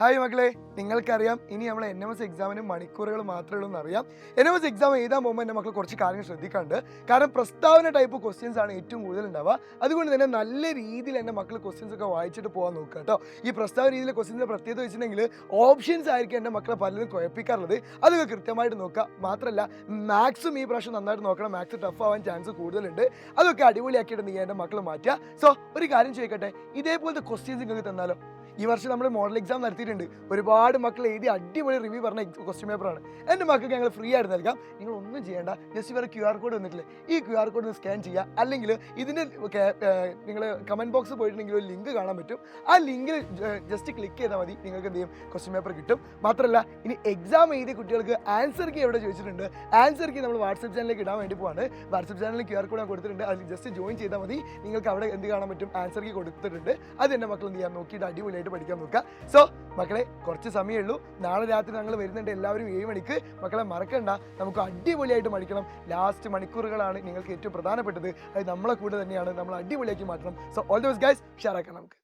Hi മക്കളെ, നിങ്ങൾക്കറിയാം ഇനി നമ്മൾ NMS എക്സാമിന് മണിക്കൂറുകൾ മാത്രമേ ഉള്ളൂ എന്നറിയാം. NMS എക്സാം എഴുതാൻ പോകുമ്പോൾ എൻ്റെ മക്കൾ കുറച്ച് കാര്യങ്ങൾ ശ്രദ്ധിക്കാണ്ട്. കാരണം പ്രസ്താവന ടൈപ്പ് ക്വസ്റ്റ്യൻസ് ആണ് ഏറ്റവും കൂടുതൽ ഉണ്ടാവുക. അതുകൊണ്ട് തന്നെ നല്ല രീതിയിൽ എൻ്റെ മക്കൾ ക്വസ്റ്റ്യൻസ് ഒക്കെ വായിച്ചിട്ട് പോകാൻ നോക്കുക കേട്ടോ. ഈ പ്രസ്താവന രീതിയിലെ ക്വസ്റ്റ്യൻസിൻ്റെ പ്രത്യേകത വെച്ചിട്ടുണ്ടെങ്കിൽ ഓപ്ഷൻസ് ആയിരിക്കും എൻ്റെ മക്കളെ പലരും കുഴപ്പിക്കാറുള്ളത്. അതൊക്കെ കൃത്യമായിട്ട് നോക്കുക. മാത്രമല്ല മാത്സും ഈ പ്രാവശ്യം നന്നായിട്ട് നോക്കണം. മാത്സ് ടഫ് ആവാൻ ചാൻസ് കൂടുതലുണ്ട്. അതൊക്കെ അടിപൊളിയാക്കിയിട്ട് നീ എൻ്റെ മക്കൾ മാറ്റുക. സോ ഒരു കാര്യം ചോദിക്കട്ടെ, ഇതേപോലത്തെ ക്വസ്റ്റ്യൻസ് നിങ്ങൾക്ക് തന്നാലോ? ഈ വർഷം നമ്മൾ മോഡൽ എക്സാം നടത്തിയിട്ടുണ്ട്. ഒരുപാട് മക്കൾ എഴുതി അടിപൊളി റിവ്യൂ പറഞ്ഞ ക്വസ്റ്റ്യൻ പേപ്പറാണ്. എൻ്റെ മക്കൾക്ക് ഞങ്ങൾ ഫ്രീ ആയിട്ട് നൽകാം. നിങ്ങൾ ഒന്നും ചെയ്യേണ്ട, ജസ്റ്റ് ഇവരെ QR കോഡ് വന്നിട്ടില്ലേ, ഈ QR കോഡ് ഒന്ന് സ്കാൻ ചെയ്യുക. അല്ലെങ്കിൽ ഇതിൻ്റെ നിങ്ങൾ കമൻറ്റ് ബോക്സ് പോയിട്ടുണ്ടെങ്കിൽ ഒരു ലിങ്ക് കാണാൻ പറ്റും. ആ ലിങ്കിൽ ജസ്റ്റ് ക്ലിക്ക് ചെയ്താൽ മതി, നിങ്ങൾക്ക് എന്ത് ചെയ്യും, ക്വസ്റ്റ്യൻ പേപ്പർ കിട്ടും. മാത്രമല്ല ഇനി എക്സാം എഴുതിയ കുട്ടികൾക്ക് ആൻസർ കീ എവിടെ ചോദിച്ചിട്ടുണ്ട്. ആൻസർ കീ നമ്മൾ വാട്സപ്പ് ചാനലിലേക്ക് ഇടാൻ വേണ്ടി പോവാണ്. വാട്സപ്പ് ചാനലിൽ QR കോഡ് ഞാൻ കൊടുത്തിട്ടുണ്ട്. അതിൽ ജസ്റ്റ് ജോയിൻ ചെയ്താൽ മതി. നിങ്ങൾക്ക് അവിടെ എന്ത് കാണാൻ പറ്റും, ആൻസർ കീ കൊടുത്തിട്ടുണ്ട്. അത് എൻ്റെ മക്കൾ എന്ത് ചെയ്യാൻ നോക്കിയിട്ട് അടിപൊളിയായിട്ട് പഠിക്കാൻ നോക്കുക. സോ മക്കളെ, കുറച്ച് സമയമേ ഉള്ളൂ. നാളെ രാത്രി ഞങ്ങൾ വരുന്നുണ്ട്. എല്ലാവരും 7 മണിക്ക്. മക്കളെ മറക്കണ്ട, നമുക്ക് അടിപൊളിയായിട്ട് പഠിക്കണം. ലാസ്റ്റ് മണിക്കൂറുകളാണ് നിങ്ങൾക്ക് ഏറ്റവും പ്രധാനപ്പെട്ടത്. അത് നമ്മളെ കൂടെ തന്നെയാണ്. നമ്മൾ അടിപൊളിയാക്കി മാറ്റണം. So all the best guys. ഉഷാറാക്കാം നമുക്ക്.